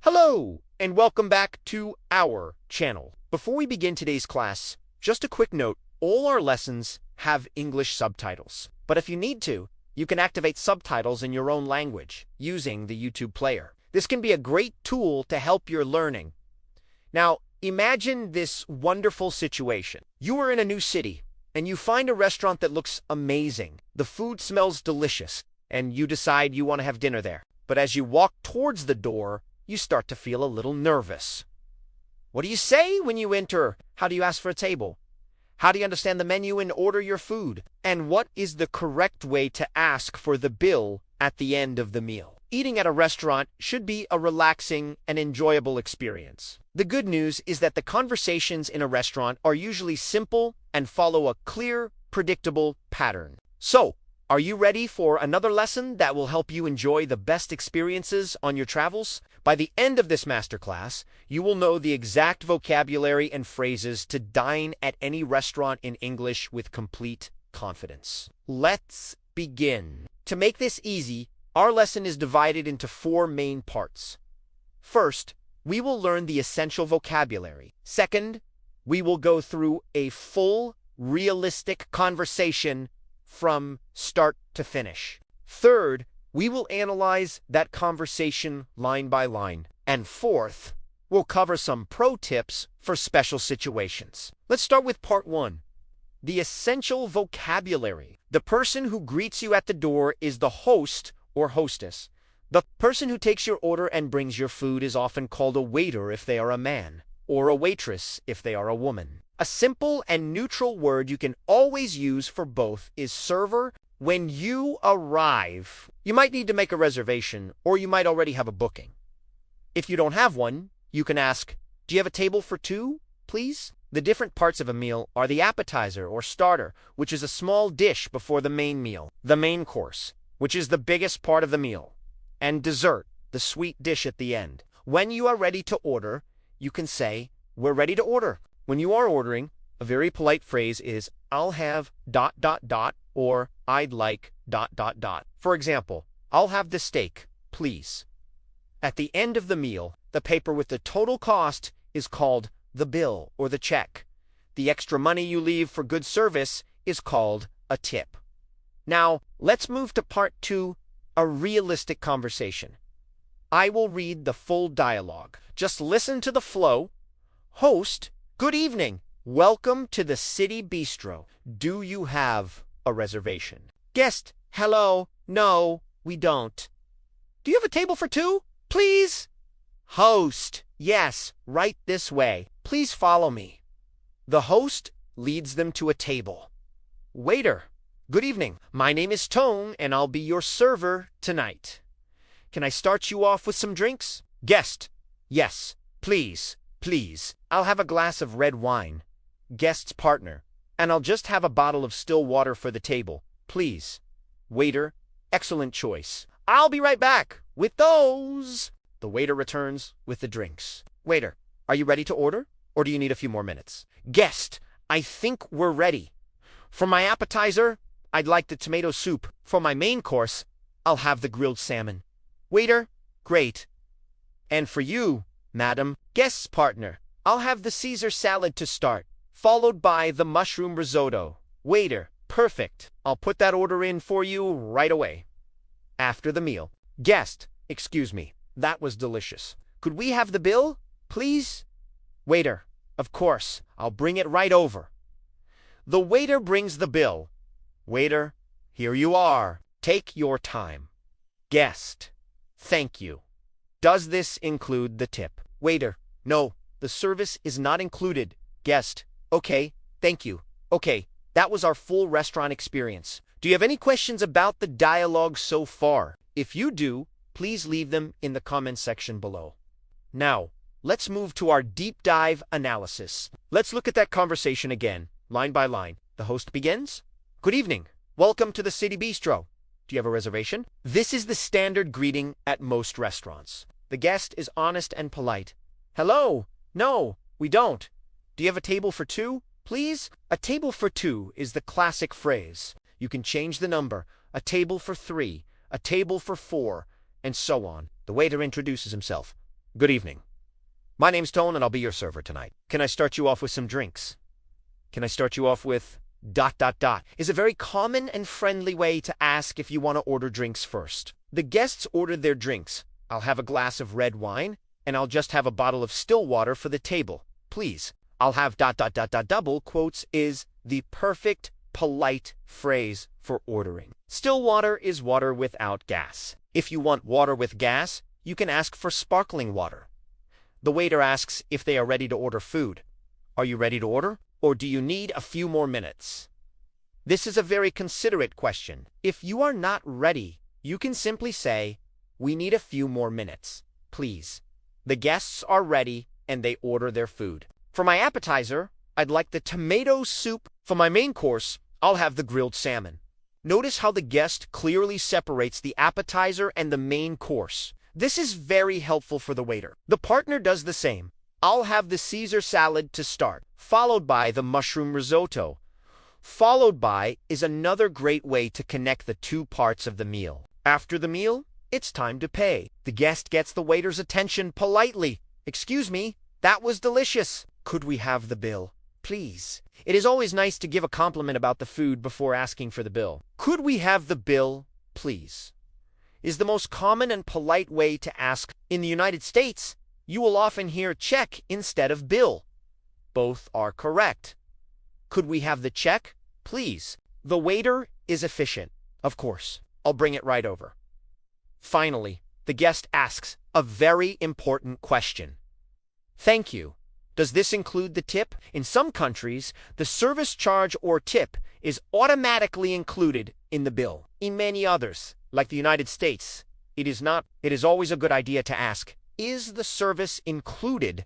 Hello, and welcome back to our channel. Before we begin today's class, just a quick note, all our lessons have English subtitles. But if you need to, you can activate subtitles in your own language using the YouTube player. This can be a great tool to help your learning. Now, imagine this wonderful situation. You are in a new city, and you find a restaurant that looks amazing. The food smells delicious, and you decide you want to have dinner there. But as you walk towards the door, you start to feel a little nervous. What do you say when you enter? How do you ask for a table? How do you understand the menu and order your food? And what is the correct way to ask for the bill at the end of the meal? Eating at a restaurant should be a relaxing and enjoyable experience. The good news is that the conversations in a restaurant are usually simple and follow a clear, predictable pattern. So, are you ready for another lesson that will help you enjoy the best experiences on your travels? By the end of this masterclass, you will know the exact vocabulary and phrases to dine at any restaurant in English with complete confidence. Let's begin. To make this easy, our lesson is divided into 4 main parts. First, we will learn the essential vocabulary. Second, we will go through a full, realistic conversation from start to finish. Third, we will analyze that conversation line by line. And fourth, we'll cover some pro tips for special situations. Let's start with part 1. The essential vocabulary. The person who greets you at the door is the host or hostess. The person who takes your order and brings your food is often called a waiter if they are a man, or a waitress if they are a woman. A simple and neutral word you can always use for both is server. When you arrive, you might need to make a reservation, or you might already have a booking. If you don't have one, you can ask, "Do you have a table for 2, please?" The different parts of a meal are the appetizer or starter, which is a small dish before the main meal, the main course, which is the biggest part of the meal, and dessert, the sweet dish at the end. When you are ready to order, you can say, "We're ready to order." When you are ordering, a very polite phrase is, "I'll have ... or "I'd like ... For example, "I'll have the steak, please." At the end of the meal, the paper with the total cost is called the bill or the check. The extra money you leave for good service is called a tip. Now, let's move to part 2, a realistic conversation. I will read the full dialogue. Just listen to the flow. Host: "Good evening. Welcome to the City Bistro. Do you have a reservation?" Guest: "Hello. No, we don't. Do you have a table for 2, please?" Host: "Yes, right this way. Please follow me." The host leads them to a table. Waiter: "Good evening. My name is Tone, and I'll be your server tonight. Can I start you off with some drinks?" Guest: "Yes, please. Please. I'll have a glass of red wine." Guest's partner: "And I'll just have a bottle of still water for the table, please." Waiter: "Excellent choice. I'll be right back with those." The waiter returns with the drinks. Waiter: "Are you ready to order, or do you need a few more minutes?" Guest: "I think we're ready. For my appetizer, I'd like the tomato soup. For my main course, I'll have the grilled salmon." Waiter: "Great. And for you, madam?" Guest's partner: "I'll have the Caesar salad to start, followed by the mushroom risotto." Waiter: "Perfect. I'll put that order in for you right away." After the meal. Guest: "Excuse me, that was delicious. Could we have the bill, please?" Waiter: "Of course. I'll bring it right over." The waiter brings the bill. Waiter: "Here you are. Take your time." Guest: "Thank you. Does this include the tip?" Waiter: "No, the service is not included." Guest: "Okay, thank you. Okay, that was our full restaurant experience. Do you have any questions about the dialogue so far? If you do, please leave them in the comment section below. Now, let's move to our deep dive analysis. Let's look at that conversation again, line by line. The host begins. "Good evening. Welcome to the City Bistro. Do you have a reservation?" This is the standard greeting at most restaurants. The guest is honest and polite. "Hello. No, we don't. Do you have a table for 2, please?" A table for 2 is the classic phrase. You can change the number, a table for 3, a table for 4, and so on. The waiter introduces himself. Good evening. My name's Tone and I'll be your server tonight. Can I start you off with some drinks? Can I start you off with ... is a very common and friendly way to ask if you want to order drinks first. The guests order their drinks. I'll have a glass of red wine, and I'll just have a bottle of still water for the table, please. I'll have ... double quotes is the perfect, polite phrase for ordering. Still water is water without gas. If you want water with gas, you can ask for sparkling water. The waiter asks if they are ready to order food. Are you ready to order? Or do you need a few more minutes? This is a very considerate question. If you are not ready, you can simply say, "We need a few more minutes, please." The guests are ready and they order their food. For my appetizer, I'd like the tomato soup. For my main course, I'll have the grilled salmon. Notice how the guest clearly separates the appetizer and the main course. This is very helpful for the waiter. The partner does the same. I'll have the Caesar salad to start, followed by the mushroom risotto. Followed by is another great way to connect the two parts of the meal. After the meal, it's time to pay. The guest gets the waiter's attention politely. "Excuse me, that was delicious. Could we have the bill, please?" It is always nice to give a compliment about the food before asking for the bill. "Could we have the bill, please?" is the most common and polite way to ask. In the United States, you will often hear check instead of bill. Both are correct. Could we have the check, please? The waiter is efficient. Of course, I'll bring it right over. Finally, the guest asks a very important question. "Thank you. Does this include the tip?" In some countries, the service charge or tip is automatically included in the bill. In many others, like the United States, it is not. It is always a good idea to ask, "Is the service included?"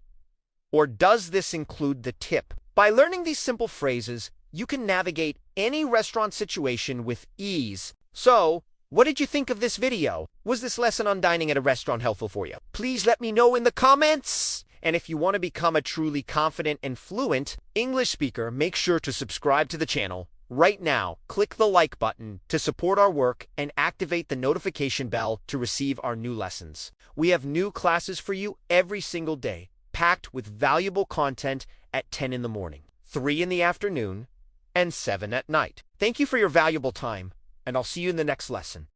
or "Does this include the tip?" By learning these simple phrases, you can navigate any restaurant situation with ease. So, what did you think of this video? Was this lesson on dining at a restaurant helpful for you? Please let me know in the comments! And if you want to become a truly confident and fluent English speaker, make sure to subscribe to the channel. Right now, click the like button to support our work and activate the notification bell to receive our new lessons. We have new classes for you every single day, packed with valuable content at 10 in the morning, 3 in the afternoon, and 7 at night. Thank you for your valuable time, and I'll see you in the next lesson.